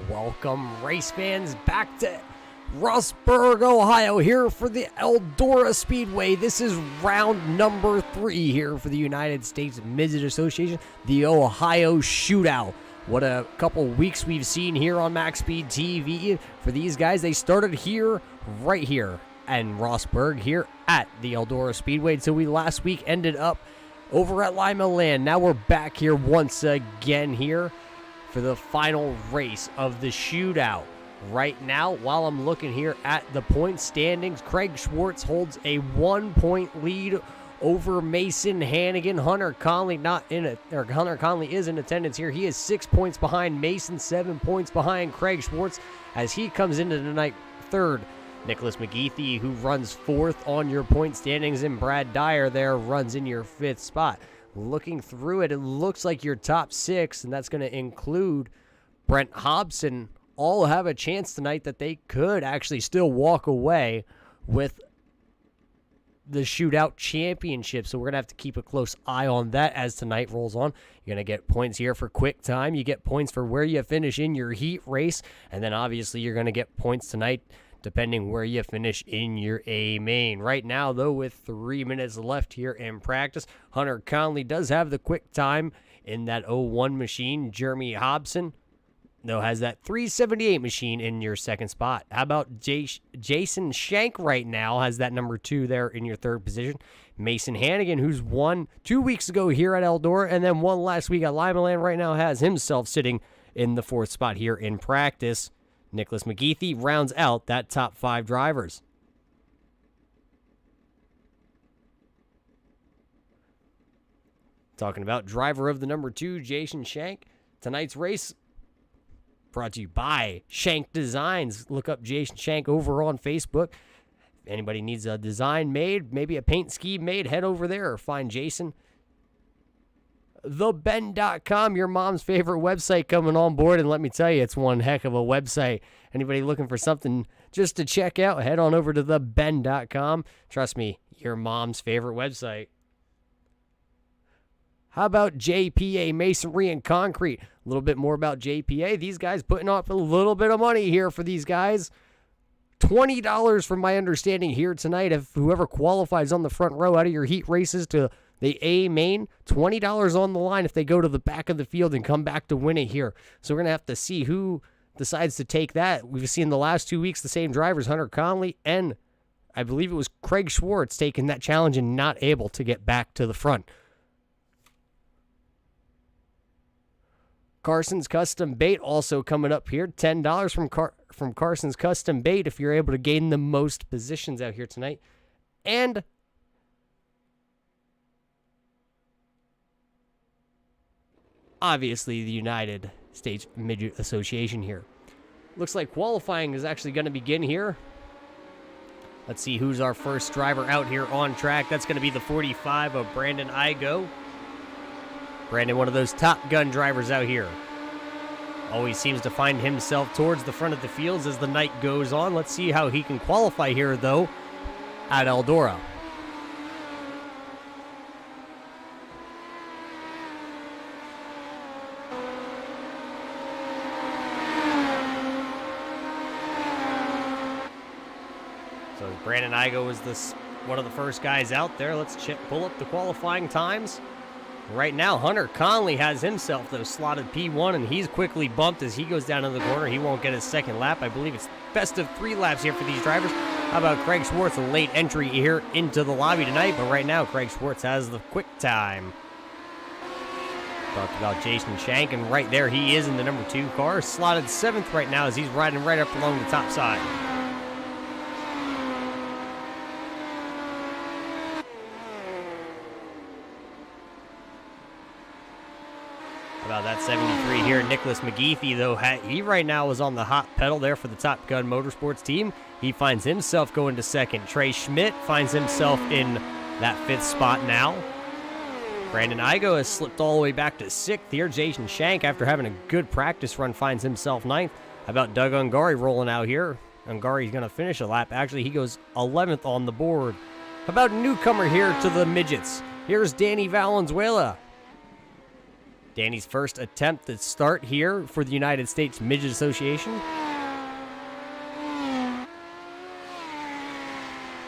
Welcome, race fans, back to Rossburg, Ohio, here for the Eldora Speedway. This is round number 3 here for the United States Midget Association, the Ohio Shootout. What a couple weeks we've seen here on MaxSpeedTV for these guys. They started here, right here, in Rossburg, here at the Eldora Speedway, until we last week ended up over at Lima Land. Now we're back here once again here for the final race of the shootout. Right now, while I'm looking here at the point standings, Craig Schwartz holds a 1-point lead over Mason Hannigan. Hunter Conley Hunter Conley is in attendance here. He is 6 points behind Mason, 7 points behind Craig Schwartz as he comes into tonight third. Nicholas McGeethy, who runs 4th on your point standings, and Brad Dyer there runs in your 5th spot. Looking through it, it looks like your top 6, and that's going to include Brent Hobson, all have a chance tonight that they could actually still walk away with the shootout championship. So we're going to have to keep a close eye on that as tonight rolls on. You're going to get points here for quick time. You get points for where you finish in your heat race. And then obviously you're going to get points tonight depending where you finish in your A main. Right now, though, with 3 minutes left here in practice, Hunter Conley does have the quick time in that 01 machine. Jeremy Hobson, though, has that 378 machine in your 2nd spot. How about Jason Shank right now has that number 2 there in your 3rd position. Mason Hannigan, who's won 2 weeks ago here at Eldora and then won last week at Lima Land, right now has himself sitting in the 4th spot here in practice. Nicholas McGeethy rounds out that top 5 drivers. Talking about driver of the number 2, Jason Shank. Tonight's race brought to you by Shank Designs. Look up Jason Shank over on Facebook. If anybody needs a design made, maybe a paint scheme made, head over there or find Jason. TheBend.com, your mom's favorite website, coming on board, and let me tell you, it's one heck of a website. Anybody looking for something just to check out, head on over to TheBend.com. Trust me, your mom's favorite website. How about JPA Masonry and Concrete? A little bit more about JPA. These guys putting up a little bit of money here for these guys. $20 from my understanding here tonight. If whoever qualifies on the front row out of your heat races to the A main, $20 on the line if they go to the back of the field and come back to win it here. So we're going to have to see who decides to take that. We've seen the last 2 weeks the same drivers, Hunter Conley and I believe it was Craig Schwartz, taking that challenge and not able to get back to the front. Carson's Custom Bait also coming up here. $10 from Carson's Custom Bait if you're able to gain the most positions out here tonight. And obviously the United States Midget Association here. Looks like qualifying is actually going to begin here. Let's see who's our first driver out here on track. That's going to be the 45 of Brandon Igo. Brandon, one of those Top Gun drivers out here. Always seems to find himself towards the front of the fields as the night goes on. Let's see how he can qualify here, though, at Eldora. So Brandon Igo is one of the first guys out there. Let's pull up the qualifying times. Right now, Hunter Conley has himself, though, slotted P1, and he's quickly bumped as he goes down in the corner. He won't get his 2nd lap. I believe it's best of 3 laps here for these drivers. How about Craig Schwartz, a late entry here into the lobby tonight, but right now Craig Schwartz has the quick time. Talked about Jason Shank, and right there he is in the number 2 car, slotted 7th right now as he's riding right up along the top side. About that 73 here, Nicholas McGeethy, though, he right now is on the hot pedal there for the Top Gun Motorsports team. He finds himself going to 2nd. Trey Schmidt finds himself in that 5th spot now. Brandon Igo has slipped all the way back to 6th here. Jason Shank, after having a good practice run, finds himself 9th. How about Doug Ungari rolling out here? Ungari's going to finish a lap. Actually, he goes 11th on the board. How about a newcomer here to the Midgets? Here's Danny Valenzuela. Danny's first attempt to start here for the United States Midget Association.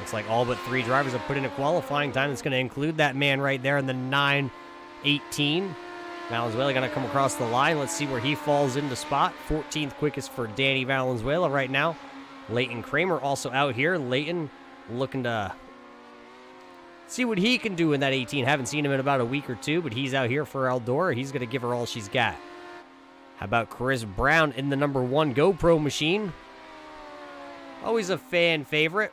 Looks like all but 3 drivers have put in a qualifying time that's going to include that man right there in the 9:18. Valenzuela going to come across the line. Let's see where he falls into spot. 14th quickest for Danny Valenzuela right now. Leighton Kramer also out here. Leighton looking to see what he can do in that 18. Haven't seen him in about a week or 2, but he's out here for Eldora. He's going to give her all she's got. How about Chris Brown in the number 1 GoPro machine? Always a fan favorite.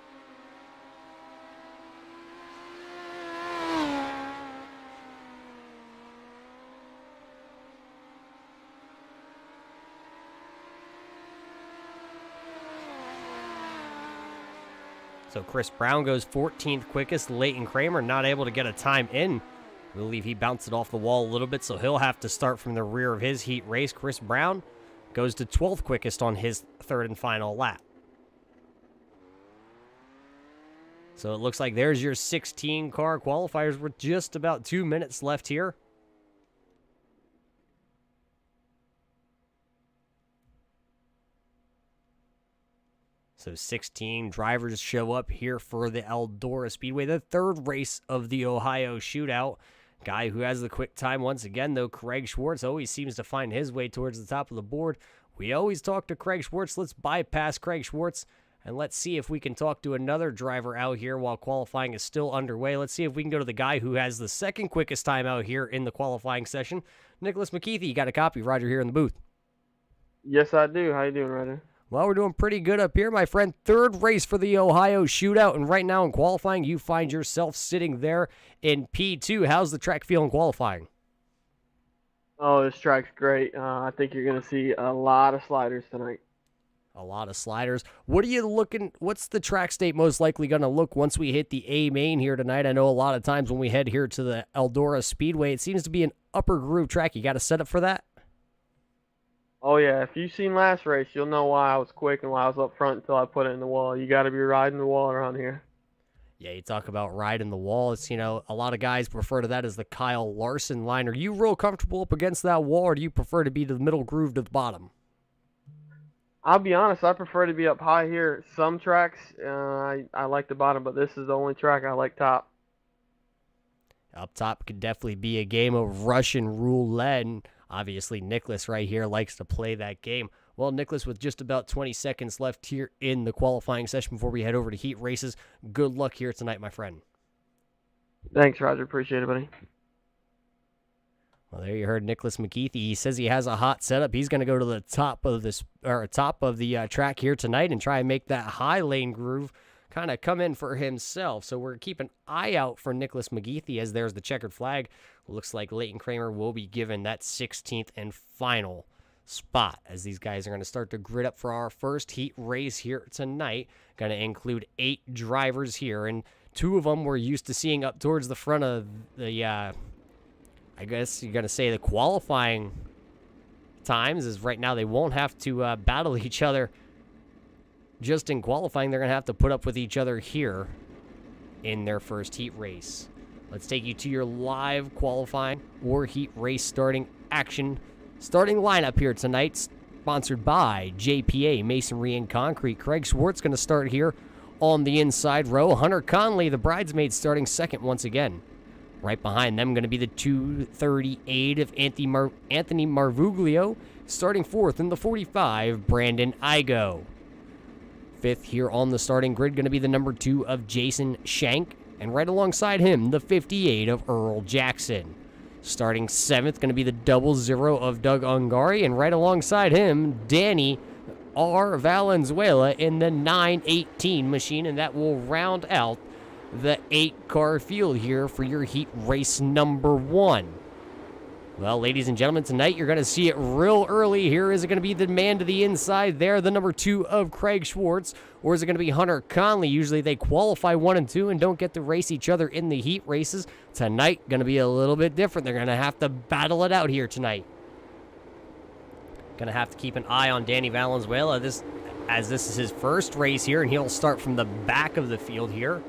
So Chris Brown goes 14th quickest. Leighton Kramer not able to get a time in. I believe he bounced it off the wall a little bit, so he'll have to start from the rear of his heat race. Chris Brown goes to 12th quickest on his 3rd and final lap. So it looks like there's your 16-car qualifiers with just about 2 minutes left here. So 16 drivers show up here for the Eldora Speedway, the 3rd race of the Ohio Shootout. Guy who has the quick time once again, though, Craig Schwartz always seems to find his way towards the top of the board. We always talk to Craig Schwartz. Let's bypass Craig Schwartz, and let's see if we can talk to another driver out here while qualifying is still underway. Let's see if we can go to the guy who has the 2nd quickest time out here in the qualifying session. Nicholas McKeithy, you got a copy. Roger here in the booth. Yes, I do. How you doing, Ryder? Well, we're doing pretty good up here, my friend. 3rd race for the Ohio Shootout, and right now in qualifying, you find yourself sitting there in P2. How's the track feel in qualifying? Oh, this track's great. I think you're going to see a lot of sliders tonight. A lot of sliders. What are you looking? What's the track state most likely going to look once we hit the A main here tonight? I know a lot of times when we head here to the Eldora Speedway, it seems to be an upper groove track. You got to set up for that? Oh, yeah. If you've seen last race, you'll know why I was quick and why I was up front until I put it in the wall. You got to be riding the wall around here. Yeah, you talk about riding the wall. It's, you know, a lot of guys refer to that as the Kyle Larson line. Are you real comfortable up against that wall, or do you prefer to be to the middle groove to the bottom? I'll be honest, I prefer to be up high here. Some tracks, I like the bottom, but this is the only track I like top. Up top could definitely be a game of Russian roulette, and obviously Nicholas right here likes to play that game. Well, Nicholas, with just about 20 seconds left here in the qualifying session before we head over to heat races, good luck here tonight, my friend. Thanks, Roger. Appreciate it, buddy. Well, there you heard Nicholas McKeithy. He says he has a hot setup. He's going to go to the top of the track here tonight and try and make that high lane groove kind of come in for himself. So we're keeping an eye out for Nicholas McKeithy as there's the checkered flag. Looks like Leighton Kramer will be given that 16th and final spot as these guys are going to start to grid up for our first heat race here tonight. Going to include 8 drivers here, and 2 of them we're used to seeing up towards the front of the, I guess you're going to say the qualifying times, is right now they won't have to battle each other just in qualifying. They're going to have to put up with each other here in their first heat race. Let's take you to your live qualifying or heat race starting action. Starting lineup here tonight, sponsored by JPA Masonry and Concrete. Craig Schwartz going to start here on the inside row. Hunter Conley, the bridesmaid, starting second once again. Right behind them going to be the 238 of Anthony Marvuglio. Starting fourth in the 45, Brandon Igo. Fifth here on the starting grid going to be the number 2 of Jason Shank. And right alongside him, the 58 of Earl Jackson. Starting 7th, going to be the 00 of Doug Ungari. And right alongside him, Danny R. Valenzuela in the 918 machine. And that will round out the 8-car field here for your heat race number 1. Well, ladies and gentlemen, tonight you're going to see it real early here. Is it going to be the man to the inside there, the number 2 of Craig Schwartz, or is it going to be Hunter Conley? Usually they qualify 1 and 2 and don't get to race each other in the heat races. Tonight, going to be a little bit different. They're going to have to battle it out here tonight. Going to have to keep an eye on Danny Valenzuela as this is his first race here, and he'll start from the back of the field here.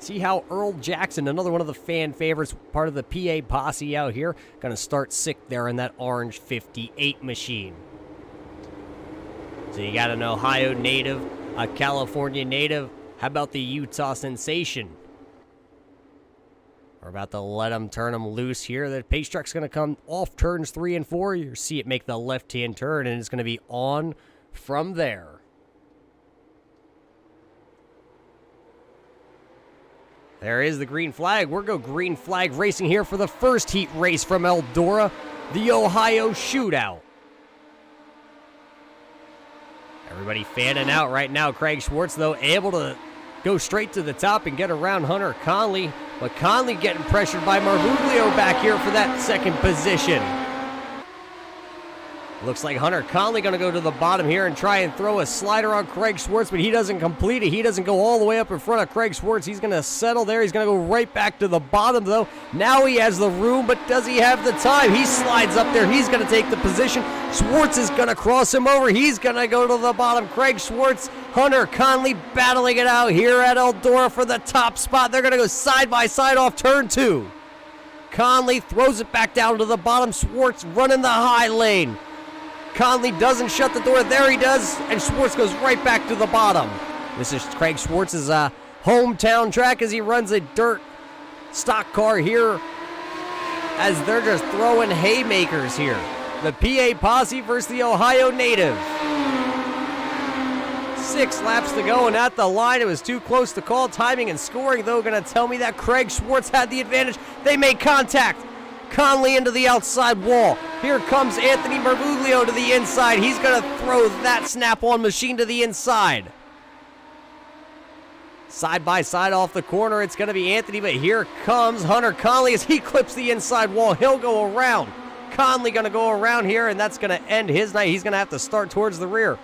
See how Earl Jackson, another one of the fan favorites, part of the PA posse out here, going to start sick there in that orange 58 machine. So you got an Ohio native, a California native. How about the Utah sensation? We're about to let him turn him loose here. The pace truck's going to come off turns 3 and 4. You see it make the left-hand turn, and it's going to be on from there. There is the green flag. We're going green flag racing here for the first heat race from Eldora, the Ohio Shootout. Everybody fanning out right now. Craig Schwartz, though, able to go straight to the top and get around Hunter Conley. But Conley getting pressured by Marvuglio back here for that second position. Looks like Hunter Conley going to go to the bottom here and try and throw a slider on Craig Schwartz, but he doesn't complete it. He doesn't go all the way up in front of Craig Schwartz. He's going to settle there. He's going to go right back to the bottom, though. Now he has the room, but does he have the time? He slides up there. He's going to take the position. Schwartz is going to cross him over. He's going to go to the bottom. Craig Schwartz, Hunter Conley battling it out here at Eldora for the top spot. They're going to go side by side off turn 2. Conley throws it back down to the bottom. Schwartz running the high lane. Conley doesn't shut the door. There he does, and Schwartz goes right back to the bottom. This is Craig Schwartz's hometown track as he runs a dirt stock car here as they're just throwing haymakers here. The PA posse versus the Ohio native. 6 laps to go, and at the line, it was too close to call. Timing and scoring, though, going to tell me that Craig Schwartz had the advantage. They made contact. Conley into the outside wall. Here comes Anthony Marvuglio to the inside. He's going to throw that snap-on machine to the inside. Side by side off the corner, it's going to be Anthony, but here comes Hunter Conley as he clips the inside wall. He'll go around. Conley going to go around here, and that's going to end his night. He's going to have to start towards the rear.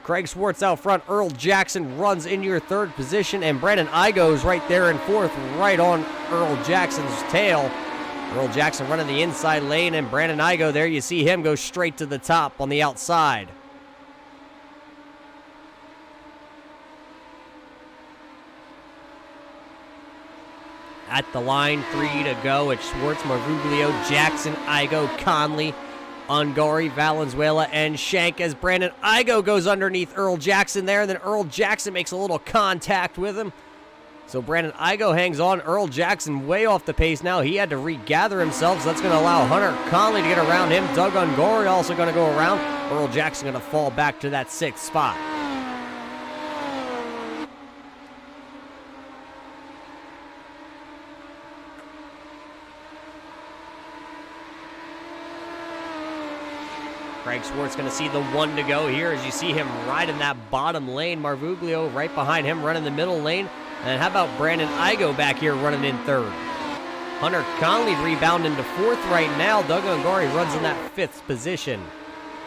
Craig Schwartz out front. Earl Jackson runs in your third position, and Brandon Igo's right there in fourth, right on Earl Jackson's tail. Earl Jackson running the inside lane, and Brandon Igo there. You see him go straight to the top on the outside. At the line, 3 to go. It's Schwartz, Marvuglio, Jackson, Igo, Conley, Ungari, Valenzuela, and Shank as Brandon Igo goes underneath Earl Jackson there. And then Earl Jackson makes a little contact with him. So Brandon Igo hangs on. Earl Jackson way off the pace now. He had to regather himself, so that's going to allow Hunter Conley to get around him. Doug Ungari also going to go around. Earl Jackson going to fall back to that 6th spot. Craig Schwartz going to see the 1 to go here as you see him right in that bottom lane. Marvuglio right behind him running the middle lane. And how about Brandon Igo back here running in third? Hunter Conley rebounding to 4th right now. Doug Ungari runs in that 5th position.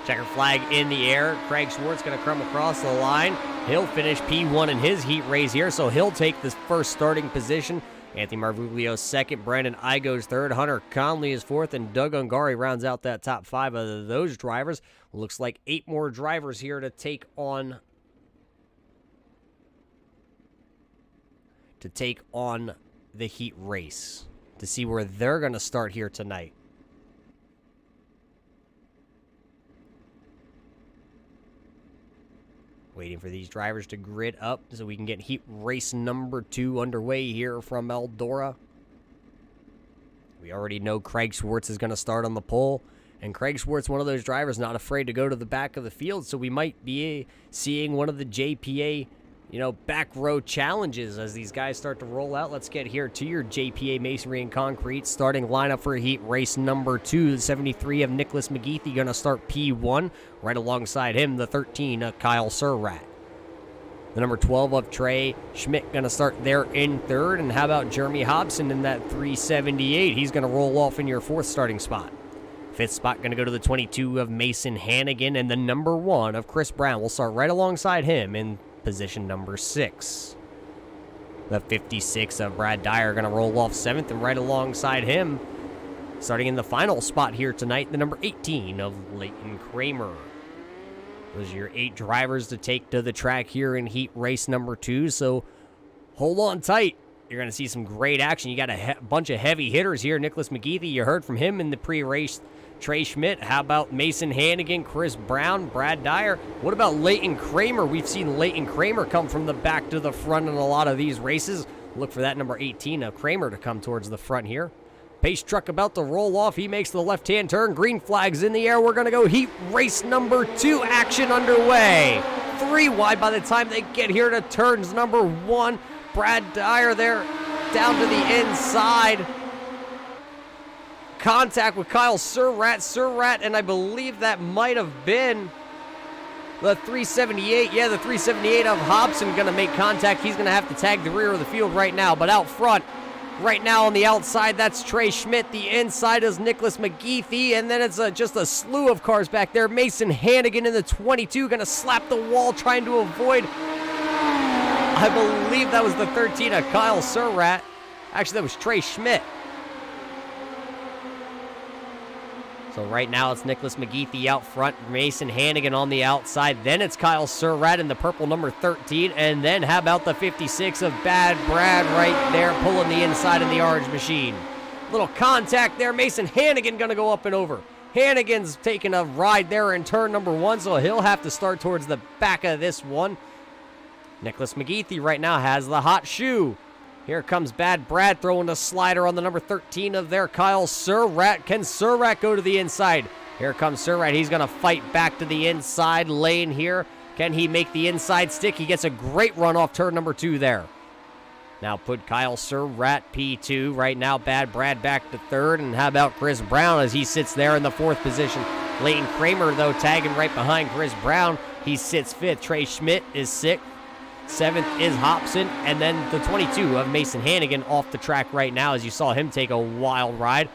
Checker flag in the air. Craig Schwartz going to come across the line. He'll finish P1 in his heat race here, so he'll take this first starting position. Anthony Marvuglio 2nd, Brandon Igo's 3rd, Hunter Conley is 4th, and Doug Ungari rounds out that top 5 of those drivers. Looks like 8 more drivers here to take on the heat race to see where they're going to start here tonight. Waiting for these drivers to grid up so we can get heat race number 2 underway here from Eldora. We already know Craig Schwartz is going to start on the pole. And Craig Schwartz, one of those drivers, not afraid to go to the back of the field. So we might be seeing one of the JPA, back row challenges as these guys start to roll out. Let's get here to your JPA Masonry and Concrete starting lineup for heat race number 2. The 73 of Nicholas McGeethy going to start P1. Right alongside him, the 13 of Kyle Surratt. The number 12 of Trey Schmidt going to start there in 3rd. And how about Jeremy Hobson in that 378? He's going to roll off in your 4th starting spot. 5th spot going to go to the 22 of Mason Hannigan, and the number 1 of Chris Brown will start right alongside him in position number 6. The 56 of Brad Dyer going to roll off 7th, and right alongside him, starting in the final spot here tonight, the number 18 of Leighton Kramer. Those are your 8 drivers to take to the track here in heat race number 2, so hold on tight. You're going to see some great action. You got a bunch of heavy hitters here. Nicholas McGeethy, you heard from him in the pre-race. Trey Schmidt, how about Mason Hannigan, Chris Brown, Brad Dyer? What about Leighton Kramer? We've seen Leighton Kramer come from the back to the front in a lot of these races. Look for that number 18 of Kramer to come towards the front here. Pace truck about to roll off. He makes the left-hand turn. Green flag's in the air. We're going to go heat race number 2 action underway. 3 wide by the time they get here to turns number 1. Brad Dyer there down to the inside. Contact with Kyle Surratt, and I believe that might have been the 378. Yeah, the 378 of Hobson going to make contact. He's going to have to tag the rear of the field right now, but out front, right now on the outside, that's Trey Schmidt. The inside is Nicholas McGeethy, and then it's just a slew of cars back there. Mason Hannigan in the 22 going to slap the wall trying to avoid, I believe that was the 13 of Kyle Surratt. Actually, that was Trey Schmidt. So right now it's Nicholas McGeethy out front, Mason Hannigan on the outside. Then it's Kyle Surratt in the purple number 13. And then how about the 56 of Bad Brad right there pulling the inside of the orange machine. Little contact there. Mason Hannigan going to go up and over. Hannigan's taking a ride there in turn number 1, so he'll have to start towards the back of this one. Nicholas McGeethy right now has the hot shoe. Here comes Bad Brad throwing a slider on the number 13 of their Kyle Surratt. Can Surratt go to the inside? Here comes Surratt. He's going to fight back to the inside lane here. Can he make the inside stick? He gets a great run off turn number 2 there. Now put Kyle Surratt P2. Right now Bad Brad back to 3rd. And how about Chris Brown as he sits there in the 4th position? Leighton Kramer, though, tagging right behind Chris Brown. He sits 5th. Trey Schmidt is 6th. 7th is Hobson, and then the 22 of Mason Hannigan off the track right now as you saw him take a wild ride.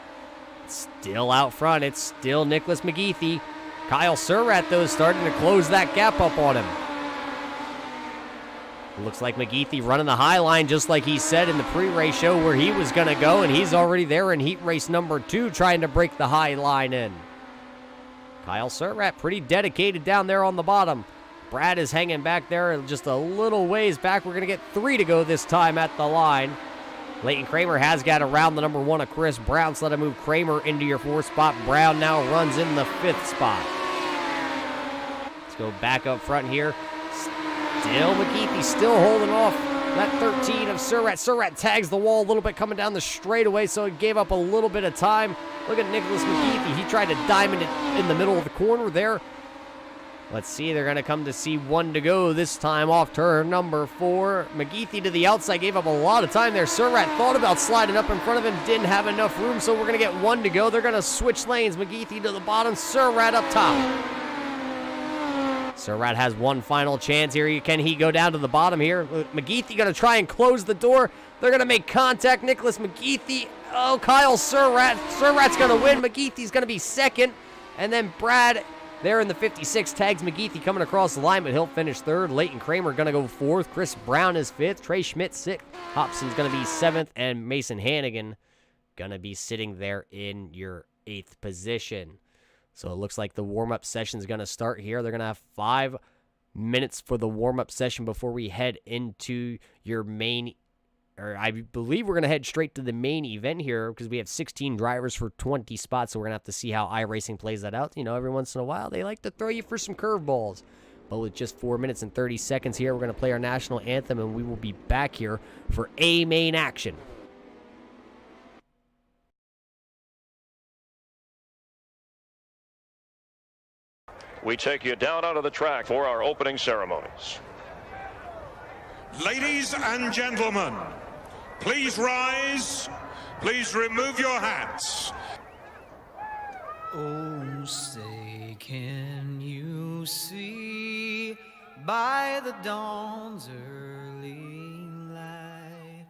Still out front, it's still Nicholas McGeethy. Kyle Surratt, though, is starting to close that gap up on him. Looks like McGeethy running the high line just like he said in the pre-race show where he was going to go, and he's already there in heat race number 2 trying to break the high line in. Kyle Surratt pretty dedicated down there on the bottom. Brad is hanging back there just a little ways back. We're going to get 3 to go this time at the line. Leighton Kramer has got around the number 1 of Chris Brown, so let him move Kramer into your 4th spot. Brown now runs in the 5th spot. Let's go back up front here. Still McGeethy, still holding off that 13 of Surratt. Surratt tags the wall a little bit coming down the straightaway, so it gave up a little bit of time. Look at Nicholas McGeethy. He tried to diamond it in the middle of the corner there. Let's see, they're going to come to see 1 to go this time off turn number 4. McGeethy to the outside, gave up a lot of time there. Surratt thought about sliding up in front of him, didn't have enough room, so we're going to get 1 to go. They're going to switch lanes. McGeethy to the bottom, Surratt up top. Surratt has one final chance here. Can he go down to the bottom here? McGeethy going to try and close the door. They're going to make contact. Nicholas McGeethy. Oh, Kyle Surratt. Surratt's going to win. McGeethy's going to be 2nd. And then Brad there in the 56 tags McGeethy coming across the line, but he'll finish 3rd. Leighton Kramer going to go 4th. Chris Brown is 5th. Trey Schmidt 6th. Hobson's going to be 7th. And Mason Hannigan going to be sitting there in your 8th position. So it looks like the warm-up session is going to start here. They're going to have 5 minutes for the warm-up session before we head into your main, or I believe we're going to head straight to the main event here because we have 16 drivers for 20 spots, so we're going to have to see how iRacing plays that out. You know, every once in a while, they like to throw you for some curveballs. But with just 4 minutes and 30 seconds here, we're going to play our national anthem, and we will be back here for A main action. We take you down onto the track for our opening ceremonies. Ladies and gentlemen, please rise. Please remove your hats. Oh, say, can you see by the dawn's early light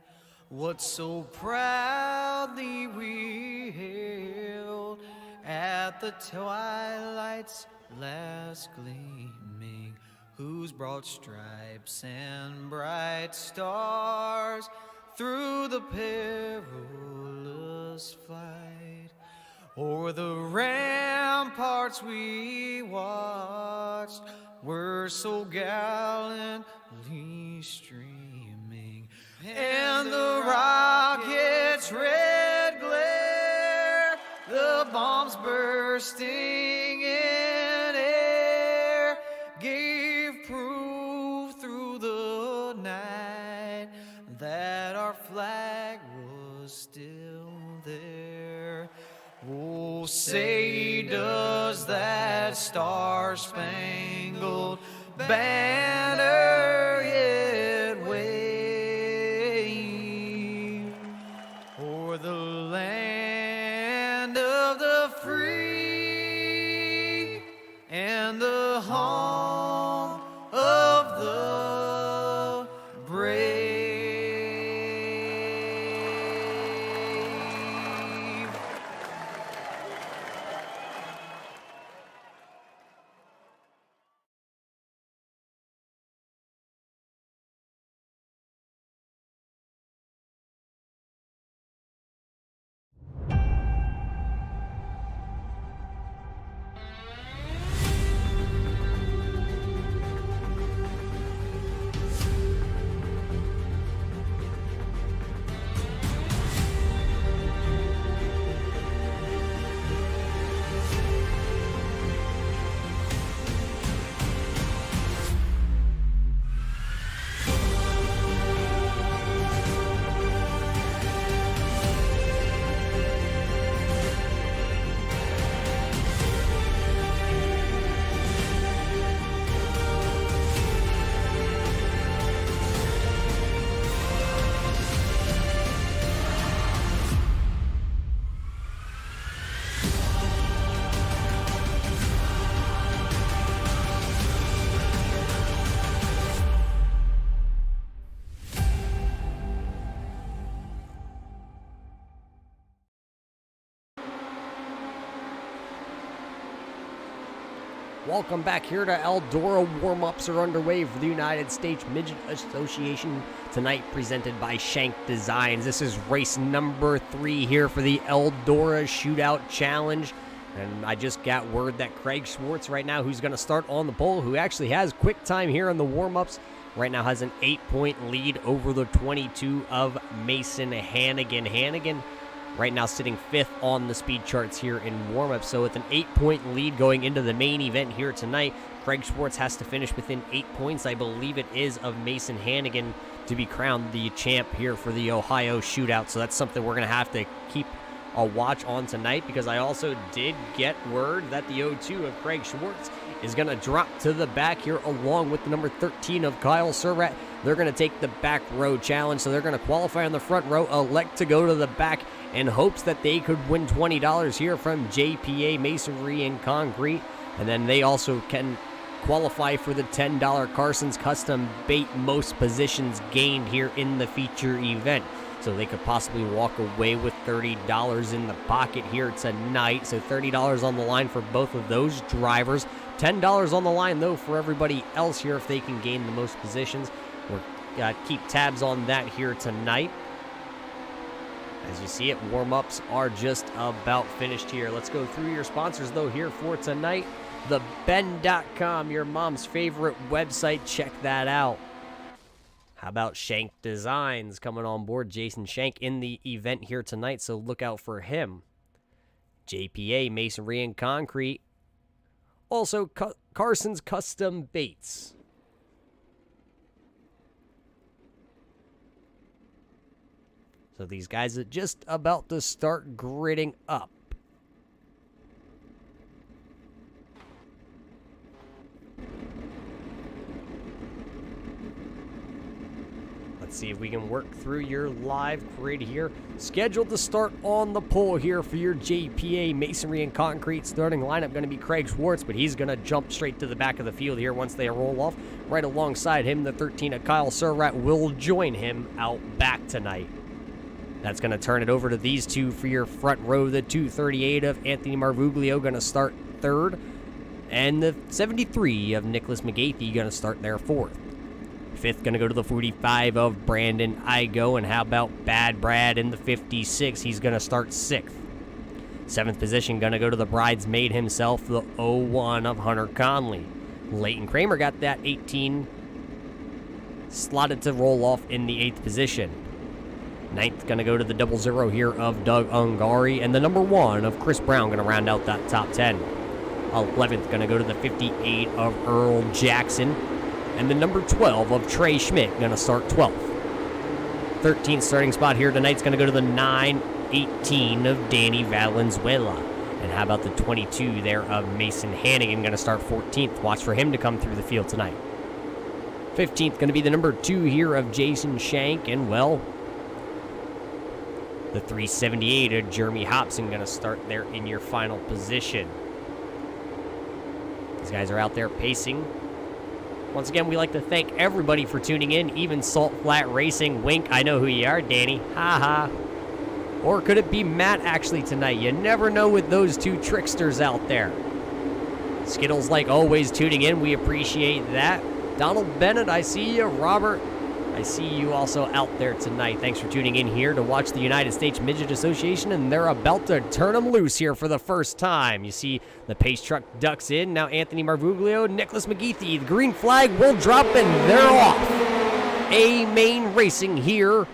what so proudly we hailed at the twilight's last gleaming, whose broad stripes and bright stars through the perilous fight o'er the ramparts we watched were so gallantly streaming, and the rocket's red glare, the bombs bursting in air, gave proof through the night that our flag was still there. Oh, say does that star-spangled banner yet wave o'er the land of the free and the home of the brave. Welcome back here to Eldora. Warm-ups are underway for the United States Midget Association tonight, presented by Shank Designs. This is race number 3 here for the Eldora Shootout Challenge. And I just got word that Craig Schwartz right now, who's going to start on the pole, who actually has quick time here in the warm-ups, right now has an 8-point lead over the 22 of Mason Hannigan. Hannigan right now sitting 5th on the speed charts here in warm-up. So with an 8-point lead going into the main event here tonight, Craig Schwartz has to finish within 8 points, I believe it is, of Mason Hannigan to be crowned the champ here for the Ohio Shootout. So that's something we're going to have to keep a watch on tonight, because I also did get word that the 02 of Craig Schwartz is going to drop to the back here along with the number 13 of Kyle Surratt. They're going to take the back row challenge, so they're going to qualify on the front row, elect to go to the back in hopes that they could win $20 here from JPA Masonry and Concrete. And then they also can qualify for the $10 Carson's Custom Bait most positions gained here in the feature event. So they could possibly walk away with $30 in the pocket here tonight. So $30 on the line for both of those drivers. $10 on the line, though, for everybody else here if they can gain the most positions. We'll keep tabs on that here tonight. As you see it, warm-ups are just about finished here. Let's go through your sponsors, though, here for tonight. TheBend.com, your mom's favorite website. Check that out. How about Shank Designs coming on board? Jason Shank in the event here tonight, so look out for him. JPA Masonry and Concrete. Also, Carson's Custom Baits. So these guys are just about to start gridding up. Let's see if we can work through your live grid here. Scheduled to start on the pole here for your JPA Masonry and Concrete starting lineup. Going to be Craig Schwartz, but he's going to jump straight to the back of the field here once they roll off. Right alongside him, the 13 of Kyle Surratt will join him out back tonight. That's going to turn it over to these two for your front row. The 238 of Anthony Marvuglio going to start 3rd. And the 73 of Nicholas McGathey going to start there 4th. 5th going to go to the 45 of Brandon Igo. And how about Bad Brad in the 56? He's going to start 6th. 7th position going to go to the bridesmaid himself, the 01 of Hunter Conley. Leighton Kramer got that 18 slotted to roll off in the 8th position. 9th going to go to the 00 here of Doug Ungari, and the number 1 of Chris Brown going to round out that top 10. 11th going to go to the 58 of Earl Jackson, and the number 12 of Trey Schmidt going to start 12th. 13th starting spot here tonight's going to go to the 9-18 of Danny Valenzuela. And how about the 22 there of Mason Hannigan going to start 14th. Watch for him to come through the field tonight. 15th going to be the number 2 here of Jason Shank, and well, the 378 of Jeremy Hobson going to start there in your final position. These guys are out there pacing. Once again, we like to thank everybody for tuning in, even Salt Flat Racing. Wink, I know who you are, Danny. Ha ha. Or could it be Matt actually tonight? You never know with those two tricksters out there. Skittles, like always, tuning in. We appreciate that. Donald Bennett, I see you. Robert, I see you also out there tonight. Thanks for tuning in here to watch the United States Midget Association, and they're about to turn them loose here for the first time. You see the pace truck ducks in. Now Anthony Marvuglio, Nicholas McGeethy. The green flag will drop, and they're off. A-Main Racing here.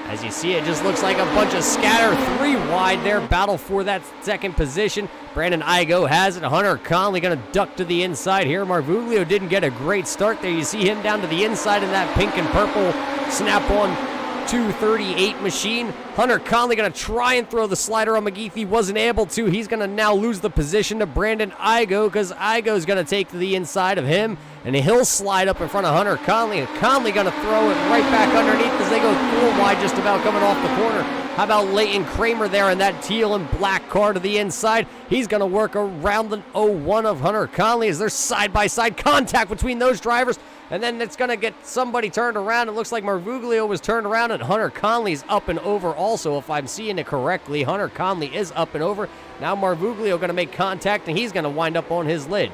As you see, it just looks like a bunch of scatter. 3 wide there. Battle for that 2nd position. Brandon Igo has it. Hunter Conley going to duck to the inside here. Marvuglio didn't get a great start there. You see him down to the inside in that pink and purple snap-on 238 machine. Hunter Conley going to try and throw the slider on McGeethy. Wasn't able to. He's going to now lose the position to Brandon Igo because Igo's going to take to the inside of him. And he'll slide up in front of Hunter Conley. And Conley going to throw it right back underneath as they go 4 wide just about coming off the corner. How about Leighton Kramer there in that teal and black car to the inside? He's going to work around the 01 of Hunter Conley as there's side-by-side contact between those drivers. And then it's going to get somebody turned around. It looks like Marvuglio was turned around, and Hunter Conley's up and over also, if I'm seeing it correctly. Hunter Conley is up and over. Now Marvuglio going to make contact, and he's going to wind up on his lid.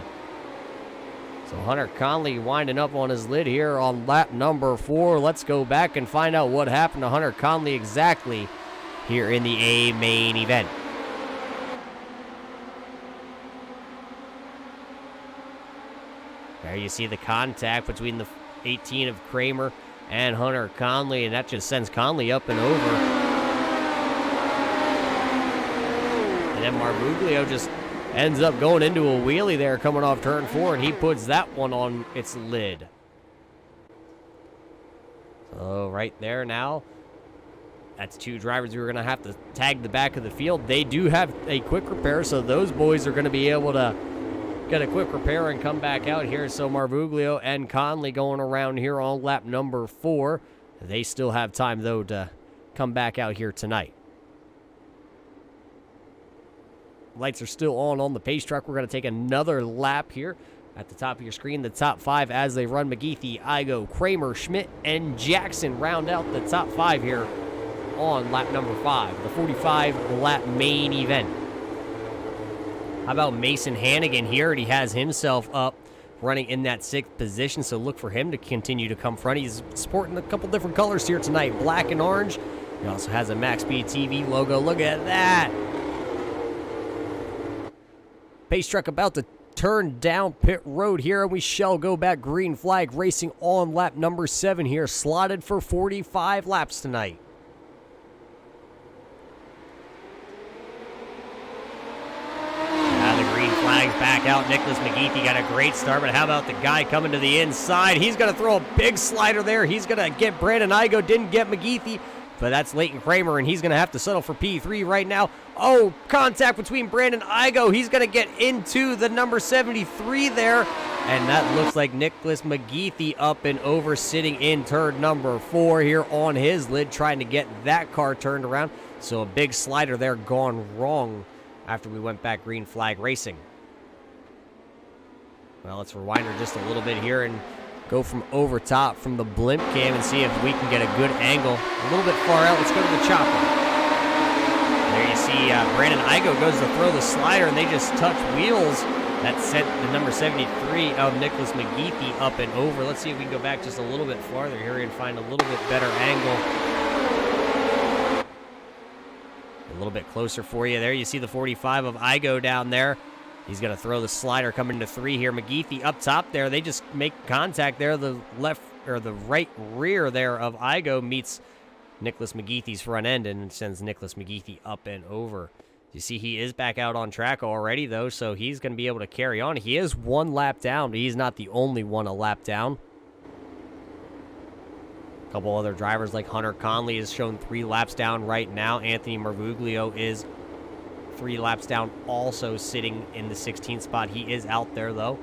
So Hunter Conley winding up on his lid here on lap number 4. Let's go back and find out what happened to Hunter Conley exactly here in the A-Main event. There you see the contact between the 18 of Kramer and Hunter Conley, and that just sends Conley up and over. And then Marvuglio just ends up going into a wheelie there coming off turn 4, and he puts that one on its lid. So right there now, that's 2 drivers who are going to have to tag the back of the field. They do have a quick repair, so those boys are going to be able to get a quick repair and come back out here. So Marvuglio and Conley going around here on lap number 4. They still have time, though, to come back out here tonight. Lights are still on the pace truck. We're going to take another lap here. At the top of your screen, the top 5 as they run. McGeethy, Igo, Kramer, Schmidt, and Jackson round out the top 5 here on lap number 5, the 45-lap main event. How about Mason Hannigan here? He has himself up running in that 6th position, so look for him to continue to come front. He's sporting a couple different colors here tonight, black and orange. He also has a MaxSpeedTV logo. Look at that. Pace truck about to turn down pit road here, and we shall go back. Green flag racing on lap number 7 here, slotted for 45 laps tonight. Now the green flag's back out. Nicholas McGeethy got a great start, but how about the guy coming to the inside? He's going to throw a big slider there. He's going to get Brandon Igo, didn't get McGeethy. But that's Leighton Kramer, and he's going to have to settle for P3 right now. Oh, contact between Brandon Igo. He's going to get into the number 73 there. And that looks like Nicholas McGeethy up and over, sitting in turn number 4 here on his lid, trying to get that car turned around. So a big slider there gone wrong after we went back green flag racing. Well, let's rewind her just a little bit here and go from over top from the blimp cam and see if we can get a good angle. A little bit far out. Let's go to the chopper. There you see Brandon Igo goes to throw the slider, and they just touch wheels. That sent the number 73 of Nicholas McGeethy up and over. Let's see if we can go back just a little bit farther here and find a little bit better angle. A little bit closer for you there. You see the 45 of Igo down there. He's going to throw the slider coming into 3 here. McGeethy up top there. They just make contact there. The left or the right rear there of Igo meets Nicholas McGeethy's front end and sends Nicholas McGeethy up and over. You see he is back out on track already, though, so he's going to be able to carry on. He is 1 lap down, but he's not the only one a lap down. A couple other drivers like Hunter Conley is shown 3 laps down right now. Anthony Marvuglio is 3 laps down, also sitting in the 16th spot. He is out there, though.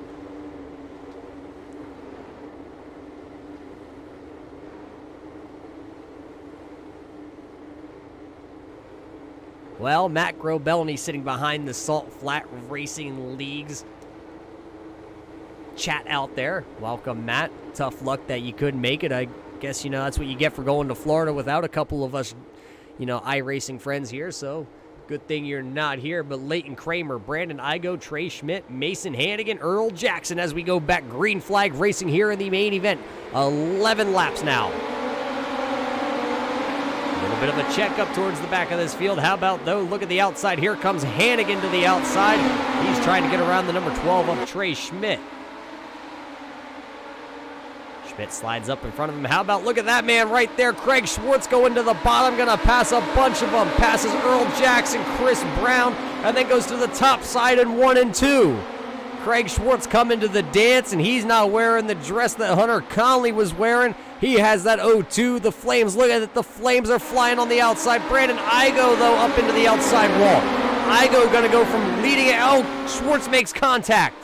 Well, Matt Grobelny sitting behind the Salt Flat Racing League's chat out there. Welcome, Matt. Tough luck that you couldn't make it. I guess, you know, that's what you get for going to Florida without a couple of us, you know, iRacing friends here. So good thing you're not here. But Leighton Kramer, Brandon Igo, Trey Schmidt, Mason Hannigan, Earl Jackson as we go back. Green flag racing here in the main event. 11 laps now. A little bit of a check up towards the back of this field. How about, though, look at the outside. Here comes Hannigan to the outside. He's trying to get around the number 12 of Trey Schmidt. Schmidt slides up in front of him. How about, look at that man right there. Craig Schwartz going to the bottom. Going to pass a bunch of them. Passes Earl Jackson, Chris Brown, and then goes to the top side in 1 and 2. Craig Schwartz coming to the dance, and he's not wearing the dress that Hunter Conley was wearing. He has that 0-2. The flames, look at it. The flames are flying on the outside. Brandon Igo, though, up into the outside wall. Igo going to go from leading it. Oh, Schwartz makes contact.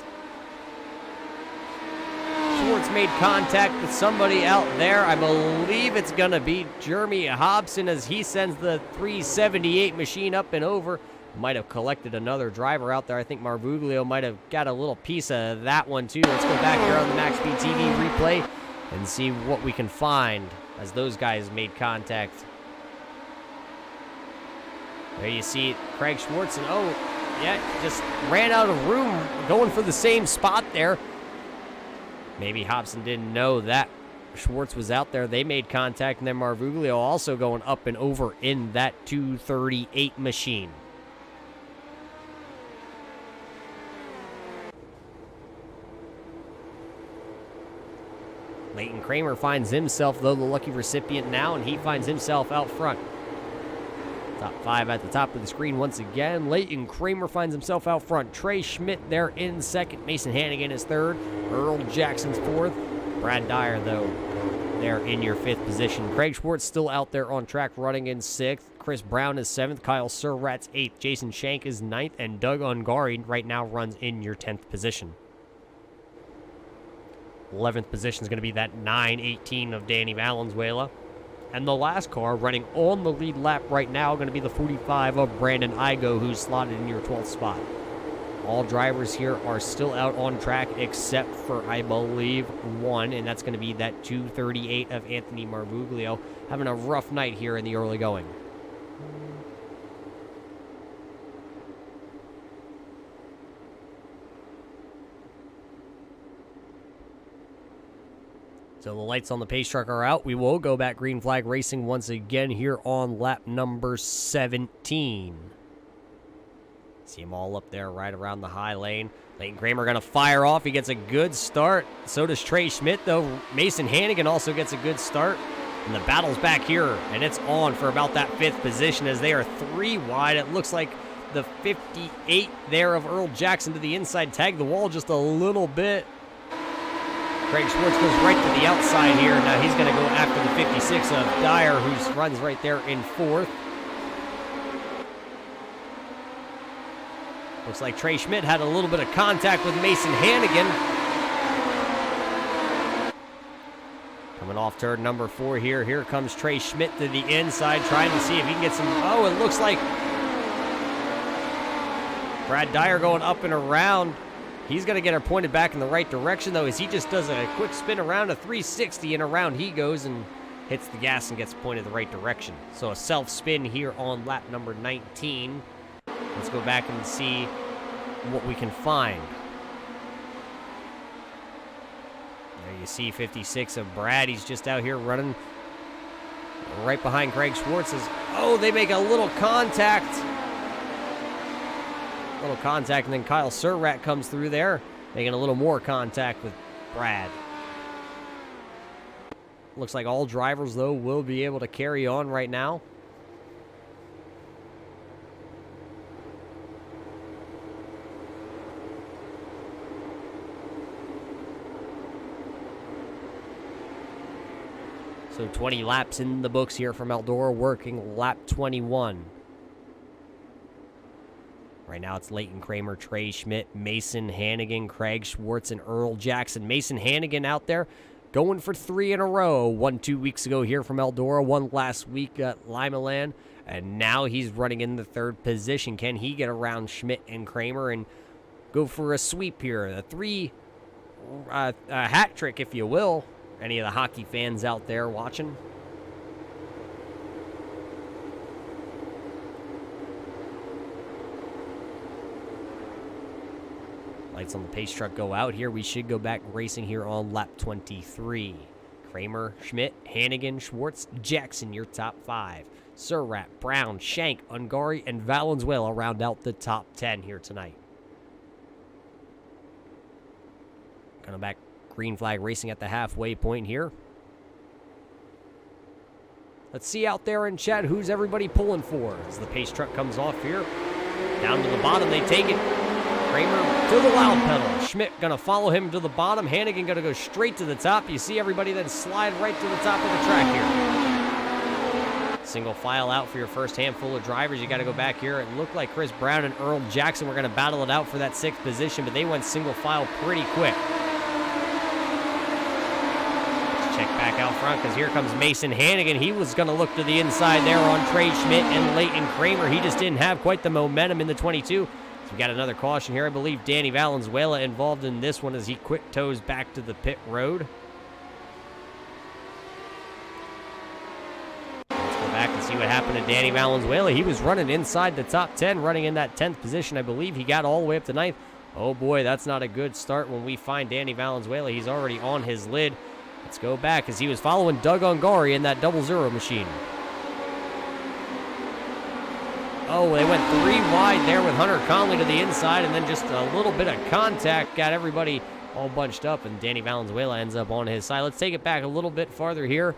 Schwartz made contact with somebody out there. I believe it's going to be Jeremy Hobson as he sends the 378 machine up and over. Might have collected another driver out there. I think Marvuglio might have got a little piece of that one, too. Let's go back here on the MaxSpeedTV replay and see what we can find as those guys made contact. There you see Craig Schwartz, and oh, yeah, just ran out of room going for the same spot there. Maybe Hobson didn't know that Schwartz was out there. They made contact, and then Marvuglio also going up and over in that 238 machine. Leighton Kramer finds himself, though, the lucky recipient now, and he finds himself out front. Top 5 at the top of the screen once again. Leighton Kramer finds himself out front. Trey Schmidt there in second. Mason Hannigan is third. Earl Jackson's fourth. Brad Dyer, though, there in your 5th position. Craig Schwartz still out there on track running in 6th. Chris Brown is 7th. Kyle Surratt's 8th. Jason Shank is 9th. And Doug Ungari right now runs in your 10th position. 11th position is going to be that 9:18 of Danny Valenzuela. And the last car running on the lead lap right now going to be the 45 of Brandon Igo, who's slotted in your 12th spot. All drivers here are still out on track except for, I believe, one, and that's going to be that 238 of Anthony Marvuglio, having a rough night here in the early going. So the lights on the pace truck are out. We will go back green flag racing once again here on lap number 17. See them all up there right around the high lane. Leighton Kramer going to fire off. He gets a good start. So does Trey Schmidt, though. Mason Hannigan also gets a good start. And the battle's back here, and it's on for about that 5th position as they are 3 wide. It looks like the 58 there of Earl Jackson to the inside. Tagged the wall just a little bit. Craig Schwartz goes right to the outside here. Now he's going to go after the 56 of Dyer, who runs right there in 4th. Looks like Trey Schmidt had a little bit of contact with Mason Hannigan. Coming off turn number 4 here. Here comes Trey Schmidt to the inside, trying to see if he can get some... Oh, it looks like Brad Dyer going up and around. He's going to get her pointed back in the right direction, though, as he just does a quick spin around a 360, and around he goes and hits the gas and gets pointed the right direction. So a self-spin here on lap number 19. Let's go back and see what we can find. There you see 56 of Brad. He's just out here running right behind Craig Schwartz. Oh, they make a little contact. Little contact, and then Kyle Surratt comes through there, making a little more contact with Brad. Looks like all drivers, though, will be able to carry on right now. So 20 laps in the books here from Eldora, working lap 21. Right now it's Leighton Kramer, Trey Schmidt, Mason Hannigan, Craig Schwartz, and Earl Jackson. Mason Hannigan out there going for 3 in a row. 1 2 weeks ago here from Eldora, 1 last week at Limaland, and now he's running in the 3rd position. Can he get around Schmidt and Kramer and go for a sweep here? A 3 hat trick, if you will. Any of the hockey fans out there watching? Lights on the pace truck go out here. We should go back racing here on lap 23. Kramer, Schmidt, Hannigan, Schwartz, Jackson, your top 5. Surratt, Brown, Shank, Ungari, and Valenzuela round out the top 10 here tonight. Coming back, green flag racing at the halfway point here. Let's see out there in chat who's everybody pulling for as the pace truck comes off here. Down to the bottom, they take it. Kramer to the loud pedal. Schmidt gonna follow him to the bottom. Hannigan gonna go straight to the top. You see everybody then slide right to the top of the track here. Single file out for your first handful of drivers. You gotta go back here. It looked like Chris Brown and Earl Jackson were gonna battle it out for that 6th position, but they went single file pretty quick. Let's check back out front because here comes Mason Hannigan. He was gonna look to the inside there on Trey Schmidt and Leighton Kramer. He just didn't have quite the momentum in the 22. So we got another caution here. I believe Danny Valenzuela involved in this one as he quick toes back to the pit road. Let's go back and see what happened to Danny Valenzuela. He was running inside the top 10, running in that 10th position. I believe he got all the way up to 9th. Oh boy, that's not a good start when we find Danny Valenzuela. He's already on his lid. Let's go back as he was following Doug Ungari in that 00 machine. Oh, they went 3 wide there with Hunter Conley to the inside, and then just a little bit of contact got everybody all bunched up, and Danny Valenzuela ends up on his side. Let's take it back a little bit farther here.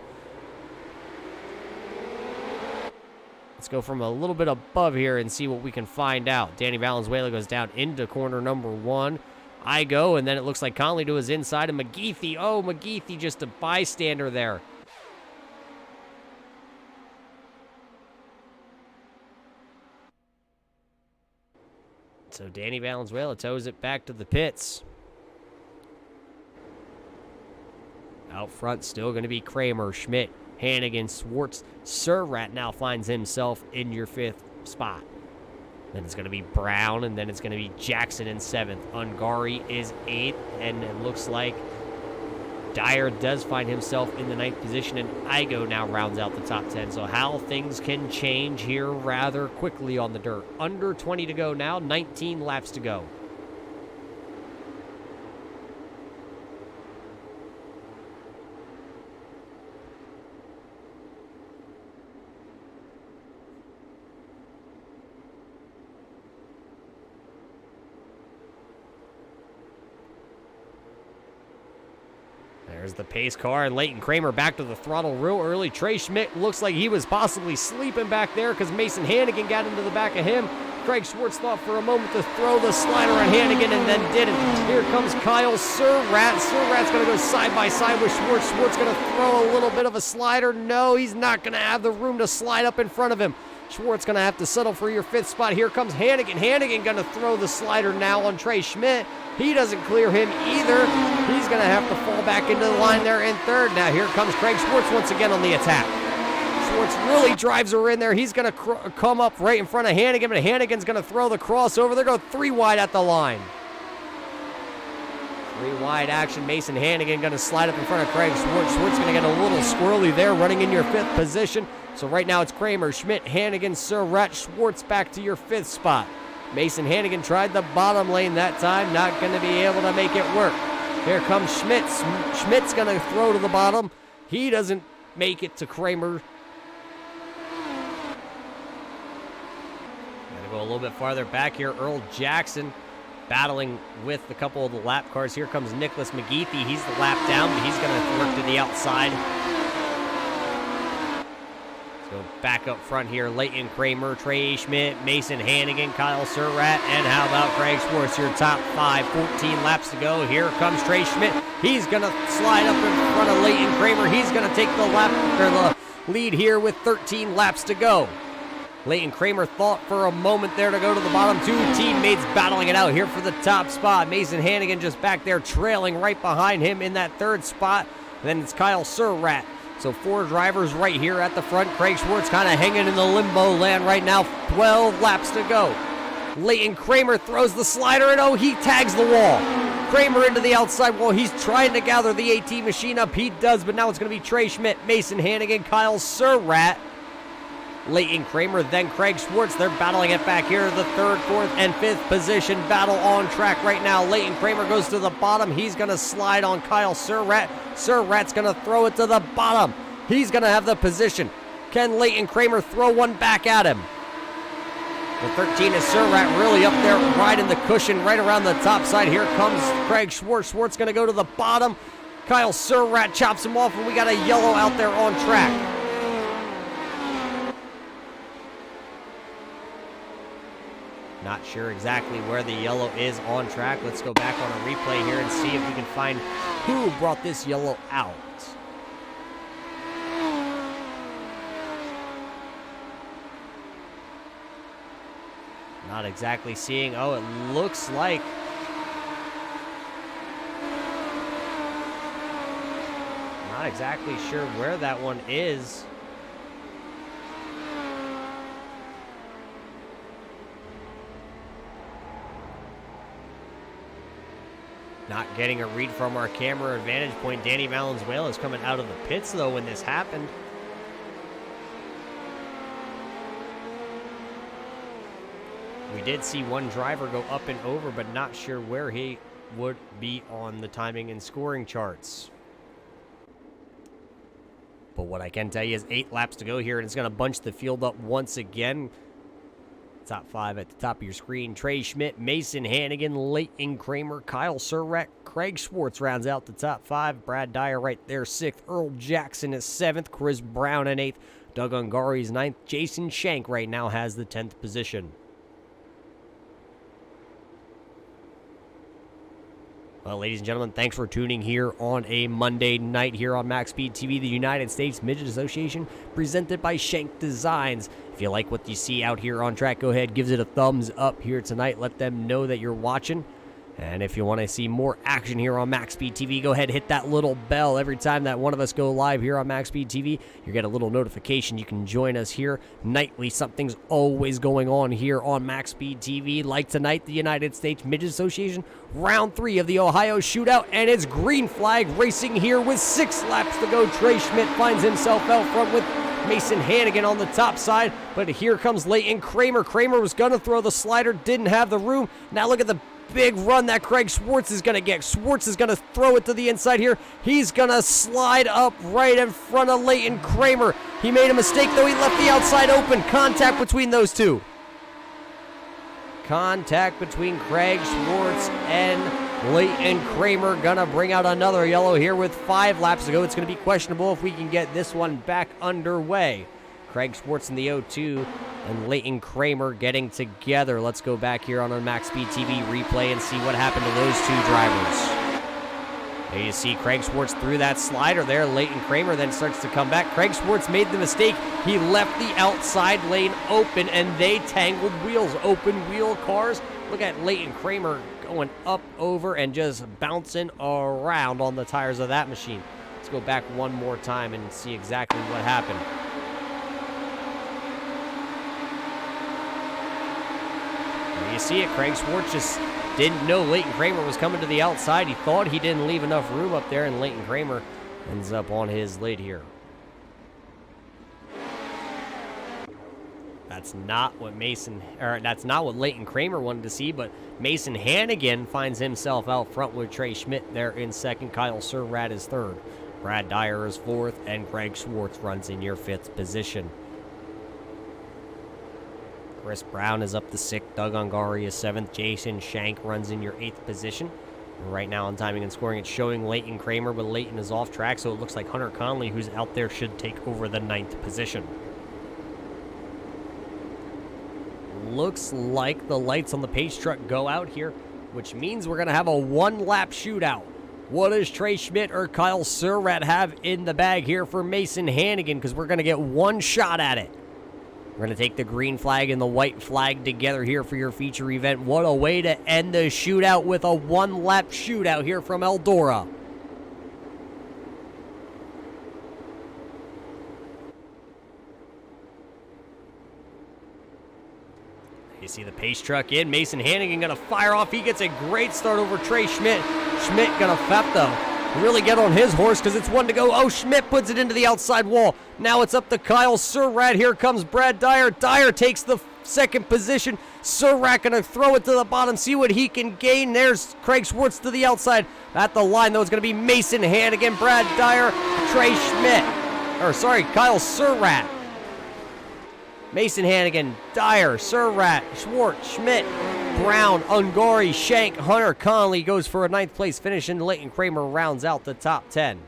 Let's go from a little bit above here and see what we can find out. Danny Valenzuela goes down into corner number 1. I go, and then it looks like Conley to his inside, and McGeethy. Oh, McGeethy just a bystander there. So Danny Valenzuela tows it back to the pits. Out front, still going to be Kramer, Schmidt, Hannigan, Schwartz. Surratt now finds himself in your 5th spot. Then it's going to be Brown, and then it's going to be Jackson in 7th. Ungari is 8th, and it looks like Dyer does find himself in the 9th position, and Igo now rounds out the top 10. So how things can change here rather quickly on the dirt. Under 20 to go now, 19 laps to go. There's the pace car, and Leighton Kramer back to the throttle real early. Trey Schmidt looks like he was possibly sleeping back there because Mason Hannigan got into the back of him. Craig Schwartz thought for a moment to throw the slider on Hannigan and then didn't. Here comes Kyle Surratt. Surratt's going to go side by side with Schwartz. Schwartz going to throw a little bit of a slider. No, he's not going to have the room to slide up in front of him. Schwartz going to have to settle for your 5th spot. Here comes Hannigan. Hannigan going to throw the slider now on Trey Schmidt. He doesn't clear him either. He's going to have to fall back into the line there in 3rd. Now here comes Craig Schwartz once again on the attack. Schwartz really drives her in there. He's going to come up right in front of Hannigan, but Hannigan's going to throw the crossover. They're going 3 wide at the line. 3 wide action. Mason Hannigan going to slide up in front of Craig Schwartz. Schwartz going to get a little squirrely there, running in your 5th position. So right now it's Kramer, Schmidt, Hannigan, Surratt, Schwartz back to your 5th spot. Mason Hannigan tried the bottom lane that time, not going to be able to make it work. Here comes Schmidt. Schmidt's going to throw to the bottom. He doesn't make it to Kramer. Gonna go a little bit farther back here. Earl Jackson battling with a couple of the lap cars. Here comes Nicholas McGeethy. He's the lap down, but he's gonna work to the outside. Let's go back up front here. Leighton Kramer, Trey Schmidt, Mason Hannigan, Kyle Surratt, and how about Craig Schwartz? Your top 5, 14 laps to go. Here comes Trey Schmidt. He's gonna slide up in front of Leighton Kramer. He's gonna take the lead here with 13 laps to go. Leighton Kramer thought for a moment there to go to the bottom. 2 teammates battling it out here for the top spot. Mason Hannigan just back there trailing right behind him in that 3rd spot. And then it's Kyle Surratt. So 4 drivers right here at the front. Craig Schwartz kind of hanging in the limbo land right now. 12 laps to go. Leighton Kramer throws the slider, and he tags the wall. Kramer into the outside wall. He's trying to gather the AT machine up. He does, but now it's going to be Trey Schmidt, Mason Hannigan, Kyle Surratt, Leighton Kramer, then Craig Schwartz. They're battling it back here. The 3rd, 4th, and 5th position battle on track right now. Leighton Kramer goes to the bottom. He's going to slide on Kyle Surratt. Surratt's going to throw it to the bottom. He's going to have the position. Can Leighton Kramer throw one back at him? The 13 is Surratt, really up there, right in the cushion, right around the top side. Here comes Craig Schwartz. Schwartz going to go to the bottom. Kyle Surratt chops him off, and we got a yellow out there on track. Not sure exactly where the yellow is on track. Let's go back on a replay here and see if we can find who brought this yellow out. Not exactly seeing. Oh, it looks like not exactly sure where that one is. Not getting a read from our camera advantage point. Danny Valenzuela is coming out of the pits, though, when this happened. We did see one driver go up and over, but not sure where he would be on the timing and scoring charts. But what I can tell you is 8 laps to go here, and it's going to bunch the field up once again. Top 5 at the top of your screen. Trey Schmidt, Mason Hannigan, Leighton Kramer, Kyle Surratt, Craig Schwartz rounds out the top 5. Brad Dyer right there 6th. Earl Jackson is 7th. Chris Brown in 8th. Doug Ungari is 9th. Jason Shank right now has the 10th position. Well, ladies and gentlemen, thanks for tuning here on a Monday night here on MaxSpeedTV, the United States Midget Association, presented by Shank Designs. If you like what you see out here on track, go ahead, give it a thumbs up here tonight. Let them know that you're watching. And if you want to see more action here on MaxSpeedTV, go ahead, hit that little bell. Every time that one of us go live here on MaxSpeedTV, you get a little notification. You can join us here nightly. Something's always going on here on MaxSpeedTV. Like tonight, the United States Midget Association, round 3 of the Ohio Shootout, and it's green flag racing here with 6 laps to go. Trey Schmidt finds himself out front with Mason Hannigan on the top side, but here comes Leighton Kramer. Kramer was going to throw the slider, didn't have the room. Now look at the big run that Craig Schwartz is going to get. Schwartz is going to throw it to the inside here. He's going to slide up right in front of Leighton Kramer. He made a mistake, though. He left the outside open. Contact between those two. Contact between Craig Schwartz and Leighton Kramer. Gonna bring out another yellow here with 5 laps to go. It's going to be questionable if we can get this one back underway. Craig Schwartz in the 0-2 and Leighton Kramer getting together. Let's go back here on our MaxSpeedTV replay and see what happened to those 2 drivers. There you see Craig Schwartz threw that slider there. Leighton Kramer then starts to come back. Craig Schwartz made the mistake. He left the outside lane open, and they tangled wheels. Open wheel cars. Look at Leighton Kramer going up, over, and just bouncing around on the tires of that machine. Let's go back one more time and see exactly what happened. There you see it. Craig Schwartz just didn't know Leighton Kramer was coming to the outside. He thought he didn't leave enough room up there, and Leighton Kramer ends up on his lid here. That's not what Leighton Kramer wanted to see, but Mason Hannigan finds himself out front with Trey Schmidt there in 2nd. Kyle Surratt is 3rd. Brad Dyer is 4th, and Craig Schwartz runs in your 5th position. Chris Brown is up to 6th. Doug Ungari is 7th. Jason Shank runs in your 8th position. And right now on timing and scoring, it's showing Leighton Kramer, but Leighton is off track, so it looks like Hunter Conley, who's out there, should take over the 9th position. Looks like the lights on the pace truck go out here, which means we're going to have a 1-lap shootout. What does Trey Schmidt or Kyle Surratt have in the bag here for Mason Hannigan? Because we're going to get one shot at it. We're going to take the green flag and the white flag together here for your feature event. What a way to end the shootout with a 1-lap shootout here from Eldora. You see the pace truck in. Mason Hannigan going to fire off. He gets a great start over Trey Schmidt. Schmidt going to fep though. Really get on his horse because it's 1 to go. Oh, Schmidt puts it into the outside wall. Now it's up to Kyle Surratt. Here comes Brad Dyer. Dyer takes the 2nd position. Surratt going to throw it to the bottom, see what he can gain. There's Craig Schwartz to the outside. At the line, though, it's going to be Mason Hannigan, Brad Dyer, Trey Schmidt. Or, sorry, Kyle Surratt. Mason Hannigan, Dyer, Surratt, Schwartz, Schmidt, Brown, Ungari, Shank, Hunter Conley goes for a 9th place finish, and Leighton Kramer rounds out the top 10.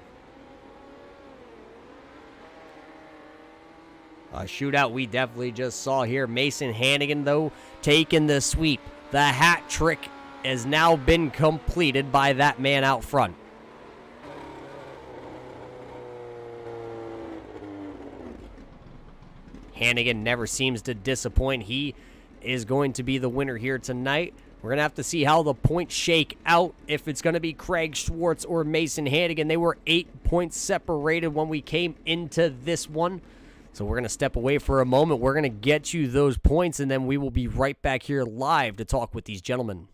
A shootout we definitely just saw here. Mason Hannigan, though, taking the sweep. The hat trick has now been completed by that man out front. Hannigan never seems to disappoint. He is going to be the winner here tonight. We're going to have to see how the points shake out, if it's going to be Craig Schwartz or Mason Hannigan. They were 8 points separated when we came into this one. So we're going to step away for a moment. We're going to get you those points, and then we will be right back here live to talk with these gentlemen.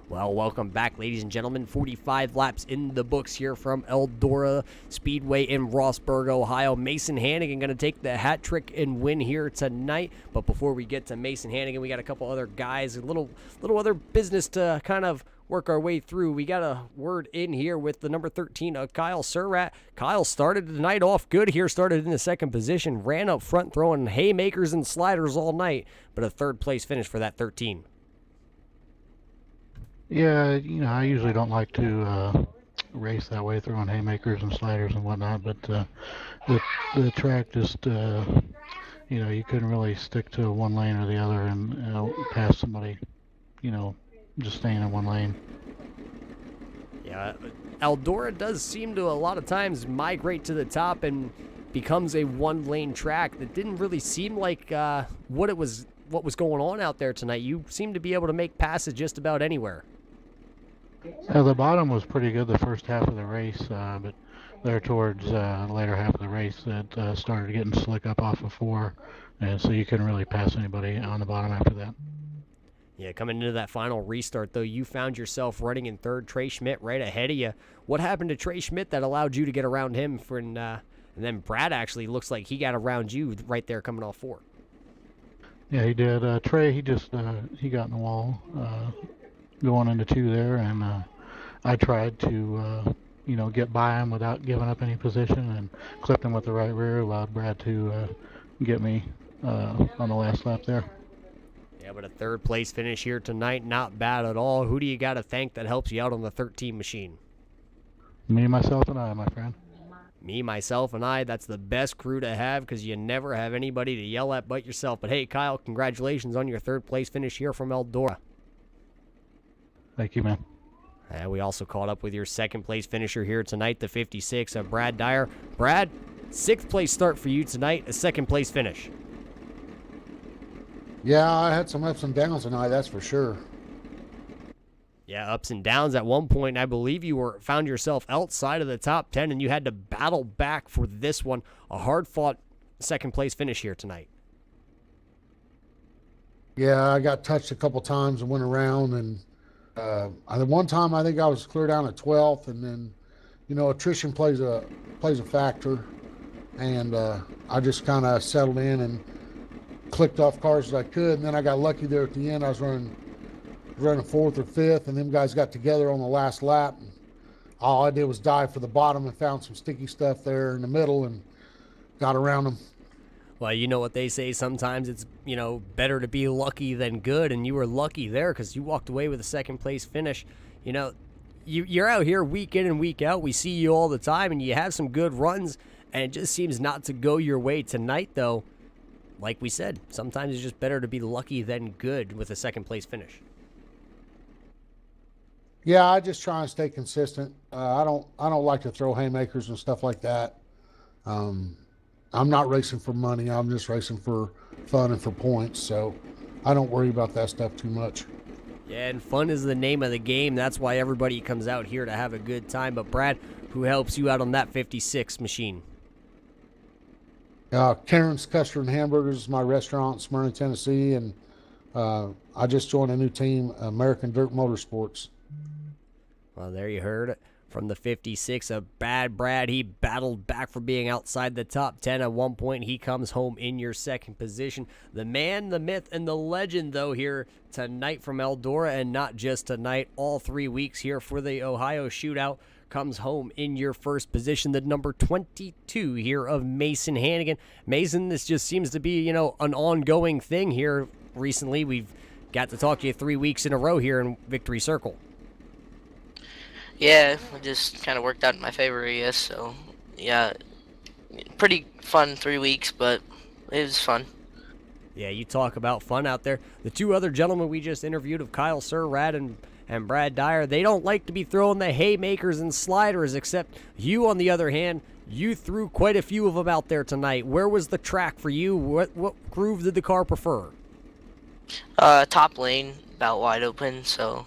Well, welcome back, ladies and gentlemen. 45 laps in the books here from Eldora Speedway in Rossburg, Ohio. Mason Hannigan going to take the hat trick and win here tonight. But before we get to Mason Hannigan, we got a couple other guys, a little other business to kind of work our way through. We got a word in here with the number 13, Kyle Surratt. Kyle started the night off good here, started in the 2nd position, ran up front throwing haymakers and sliders all night, but a 3rd place finish for that 13. Yeah, you know, I usually don't like to race that way, throwing haymakers and sliders and whatnot, but the track just, you you couldn't really stick to one lane or the other and pass somebody, just staying in one lane. Yeah, Eldora does seem to a lot of times migrate to the top and becomes a one-lane track. That didn't really seem like what was going on out there tonight. You seem to be able to make passes just about anywhere. Yeah, the bottom was pretty good the first half of the race, but there towards the later half of the race, it started getting slick up off of 4, and so you couldn't really pass anybody on the bottom after that. Yeah, coming into that final restart, though, you found yourself running in third. Trey Schmidt right ahead of you. What happened to Trey Schmidt that allowed you to get around him? And then Brad actually looks like he got around you right there coming off 4. Yeah, he did. Trey, he got in the wall going into 2 there, and I tried to get by him without giving up any position and clipped him with the right rear, allowed Brad to get me on the last lap there. Yeah, but a third place finish here tonight, not bad at all. Who do you got to thank that helps you out on the 13 machine? Me, myself, and I, my friend. Me, myself, and I, that's the best crew to have because you never have anybody to yell at but yourself. But hey, Kyle, congratulations on your third place finish here from Eldora. Thank you, man. We also caught up with your second place finisher here tonight, the 56 of Brad Dyer. Brad, 6th place start for you tonight, a 2nd place finish. Yeah, I had some ups and downs tonight, that's for sure. Yeah, ups and downs. At one point, I believe you found yourself outside of the top 10, and you had to battle back for this one. A hard-fought 2nd place finish here tonight. Yeah, I got touched a couple times and went around, and one time I think I was clear down at 12th, and then, attrition plays a factor, and I just kind of settled in and clicked off cars as I could, and then I got lucky there at the end. I was running 4th or 5th, and them guys got together on the last lap. And all I did was dive for the bottom and found some sticky stuff there in the middle and got around them. Well, you know what they say, sometimes it's, better to be lucky than good, and you were lucky there because you walked away with a 2nd place finish. You're out here week in and week out. We see you all the time, and you have some good runs, and it just seems not to go your way tonight, though. Like we said, sometimes it's just better to be lucky than good with a 2nd place finish. Yeah, I just try and stay consistent. I don't like to throw haymakers and stuff like that. I'm not racing for money. I'm just racing for fun and for points. So I don't worry about that stuff too much. Yeah, and fun is the name of the game. That's why everybody comes out here to have a good time. But Brad, who helps you out on that 56 machine? Karen's Custard and Hamburgers is my restaurant in Smyrna, Tennessee, and I just joined a new team, American Dirt Motorsports. Well, there you heard it from the 56 of Bad Brad. He battled back for being outside the top 10 at one point. He comes home in your 2nd position. The man, the myth, and the legend, though, here tonight from Eldora, and not just tonight, all 3 weeks here for the Ohio Shootout, comes home in your 1st position, the number 22 here of Mason Hannigan. Mason, this just seems to be, an ongoing thing here recently. We've got to talk to you 3 weeks in a row here in Victory Circle. Yeah, it just kind of worked out in my favor, I guess. So, yeah, pretty fun 3 weeks, but it was fun. Yeah, you talk about fun out there. The 2 other gentlemen we just interviewed of Kyle Surratt and Brad Dyer, they don't like to be throwing the haymakers and sliders, except you, on the other hand, you threw quite a few of them out there tonight. Where was the track for you? What groove did the car prefer? Top lane, about wide open, so...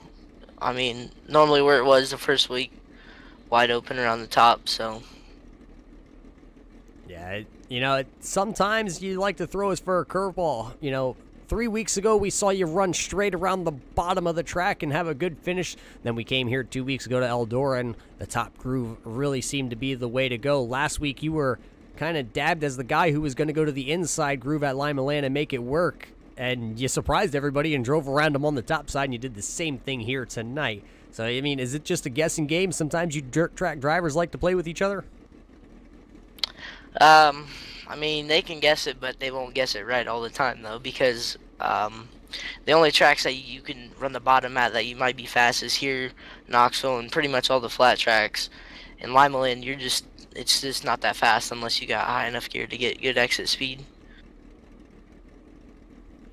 I mean, normally where it was the first week, wide open around the top, so. Yeah, sometimes you like to throw us for a curveball. 3 weeks ago, we saw you run straight around the bottom of the track and have a good finish. Then we came here 2 weeks ago to Eldora, and the top groove really seemed to be the way to go. Last week, you were kind of dabbed as the guy who was going to go to the inside groove at Lima Land and make it work. And you surprised everybody and drove around them on the top side, and you did the same thing here tonight. So, I mean, is it just a guessing game? Sometimes you dirt track drivers like to play with each other? I mean, they can guess it, but they won't guess it right all the time, though, because the only tracks that you can run the bottom at that you might be fast is here, Knoxville, and pretty much all the flat tracks. In Lima Land, it's just not that fast unless you got high enough gear to get good exit speed.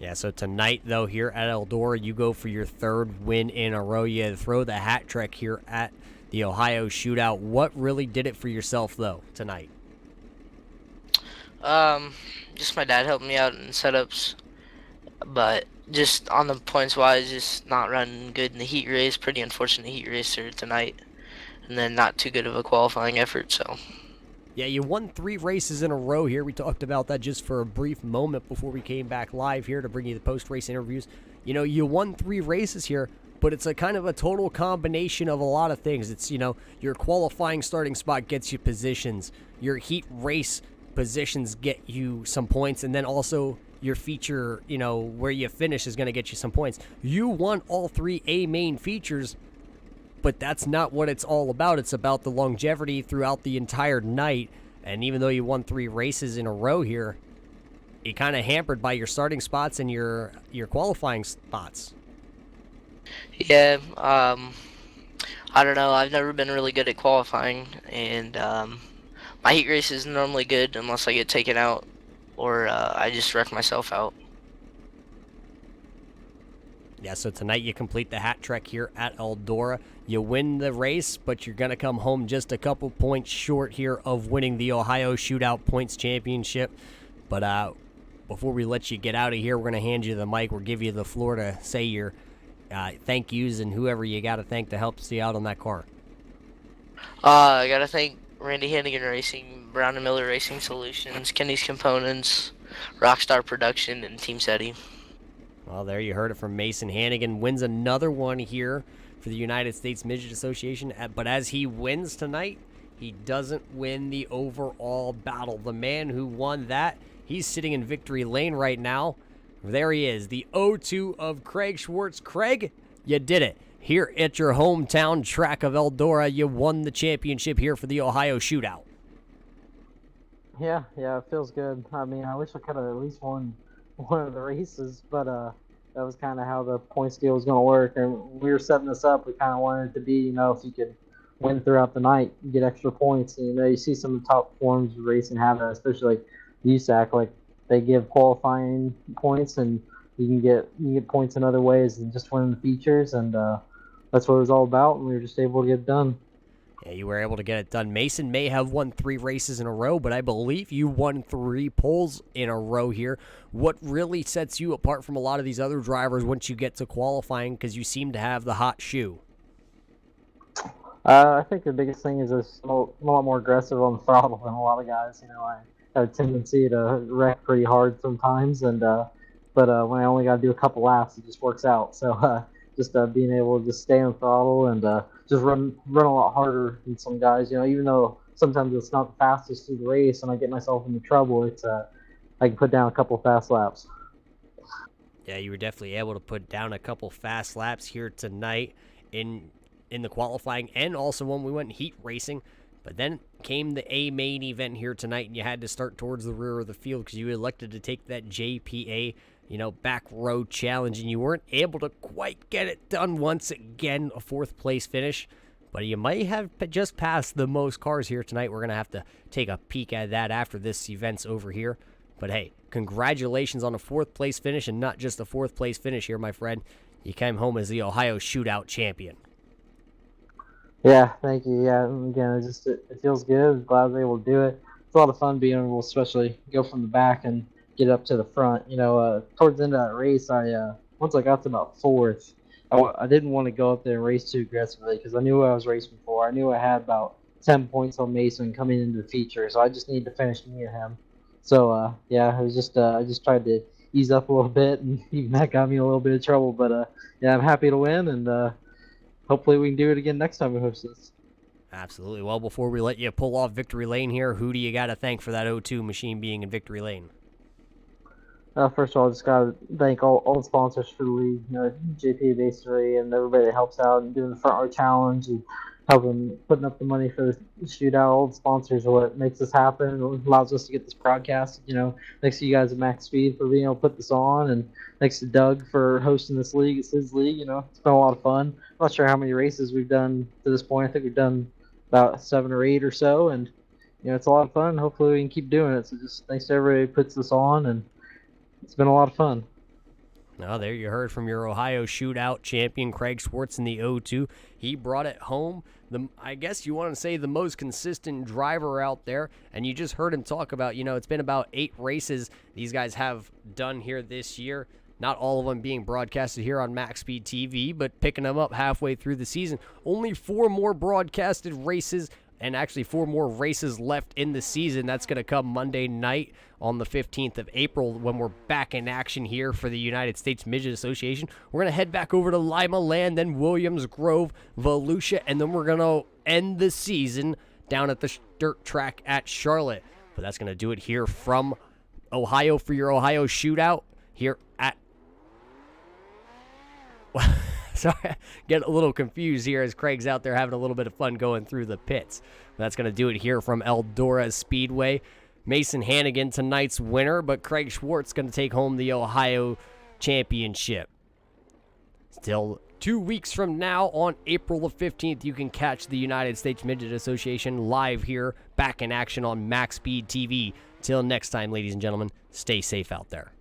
Yeah, so tonight, though, here at Eldora, you go for your third win in a row. You throw the hat trick here at the Ohio Shootout. What really did it for yourself, though, tonight? Just my dad helped me out in setups, but just on the points wise, just not running good in the heat race. Pretty unfortunate heat racer tonight, and then not too good of a qualifying effort. So. Yeah, you won 3 races in a row here. We talked about that just for a brief moment before we came back live here to bring you the post-race interviews. You know, you won 3 races here, but it's a kind of a total combination of a lot of things. It's, you know, your qualifying starting spot gets you positions. Your heat race positions get you some points, and then also your feature, you know, where you finish is going to get you some points. You won all 3 A main features, but that's not what it's all about. It's about the longevity throughout the entire night. And even though you won 3 races in a row here, you're kind of hampered by your starting spots and your qualifying spots. Yeah, I don't know. I've never been really good at qualifying, and my heat race is normally good unless I get taken out or I just wreck myself out. Yeah, so tonight you complete the hat trick here at Eldora. You win the race, but you're going to come home just a couple points short here of winning the Ohio Shootout Points Championship. But before we let you get out of here, we're going to hand you the mic. We'll give you the floor to say your thank yous and whoever you got to thank to help you out on that car. I got to thank Randy Hannigan Racing, Brown & Miller Racing Solutions, Kenny's Components, Rockstar Production, and Team SETI. Well, there you heard it from Mason Hannigan. Wins another one here for the United States Midget Association. But as he wins tonight, he doesn't win the overall battle. The man who won that, he's sitting in victory lane right now. There he is, the 0-2 of Craig Schwartz. Craig, you did it. Here at your hometown track of Eldora, you won the championship here for the Ohio Shootout. Yeah, it feels good. I mean, I wish I could have at least won one of the races, but that was kind of how the points deal was going to work. And when we were setting this up, we kind of wanted it to be, you know, if you could win throughout the night, you get extra points. And, you know, you see some of the top forms of racing have that, especially like USAC. Like, they give qualifying points, and you can get points in other ways than just winning the features. And that's what it was all about, and we were just able to get it done. Yeah, you were able to get it done. Mason may have won 3 races in a row, but I believe you won 3 poles in a row here. What really sets you apart from a lot of these other drivers once you get to qualifying, because you seem to have the hot shoe? I think the biggest thing is it's a lot more aggressive on the throttle than a lot of guys. You know, I have a tendency to wreck pretty hard sometimes, and but when I only got to do a couple laps, it just works out. So just being able to just stay on the throttle and just run a lot harder than some guys. You know, even though sometimes it's not the fastest through the race and I get myself into trouble, it's I can put down a couple fast laps. Yeah, you were definitely able to put down a couple fast laps here tonight in the qualifying, and also when we went heat racing. But then came the A main event here tonight, and you had to start towards the rear of the field because you elected to take that JPA, you know, back row challenge, and you weren't able to quite get it done once again, a 4th place finish. But you might have just passed the most cars here tonight. We're going to have to take a peek at that after this event's over here. But hey, congratulations on a 4th place finish, and not just a 4th place finish here, my friend. You came home as the Ohio Shootout champion. Yeah, thank you. Yeah, and again, it feels good. I'm glad I was able to do it. It's a lot of fun being able to especially go from the back and get up to the front. You know, towards the end of that race, once I got to about 4th, I didn't want to go up there and race too aggressively because I knew what I was racing for. I knew I had about 10 points on Mason coming into the feature, so I just needed to finish near him. So, yeah, it was just I just tried to ease up a little bit, and even that got me in a little bit of trouble. But, yeah, I'm happy to win, and hopefully we can do it again next time we host this. Absolutely. Well, before we let you pull off victory lane here, who do you got to thank for that 0-2 machine being in victory lane? First of all, I just got to thank all the sponsors for the league, you know, JP Basery and everybody that helps out and doing the front row challenge and helping putting up the money for the shootout. All the sponsors are what makes this happen. It allows us to get this broadcast. You know, thanks to you guys at Max Speed for being able to put this on, and thanks to Doug for hosting this league. It's his league. You know, it's been a lot of fun. I'm not sure how many races we've done to this point. I think we've done about 7 or 8 or so, and you know, it's a lot of fun. Hopefully we can keep doing it. So just thanks to everybody who puts this on, and it's been a lot of fun. Oh, there you heard from your Ohio Shootout champion, Craig Schwartz, in the 0-2. He brought it home. I guess you want to say the most consistent driver out there. And you just heard him talk about, it's been about 8 races these guys have done here this year. Not all of them being broadcasted here on MaxSpeedTV, but picking them up halfway through the season. Only 4 more broadcasted races, and actually 4 more races left in the season. That's going to come Monday night on the 15th of April when we're back in action here for the United States Midget Association. We're going to head back over to Lima Land, then Williams Grove, Volusia, and then we're going to end the season down at the dirt track at Charlotte. But that's going to do it here from Ohio for your Ohio Shootout here at... Sorry, get a little confused here as Craig's out there having a little bit of fun going through the pits. That's going to do it here from Eldora Speedway. Mason Hannigan, tonight's winner, but Craig Schwartz going to take home the Ohio Championship. Still 2 weeks from now, on April the 15th, you can catch the United States Midget Association live here, back in action on MaxSpeedTV. Till next time, ladies and gentlemen, stay safe out there.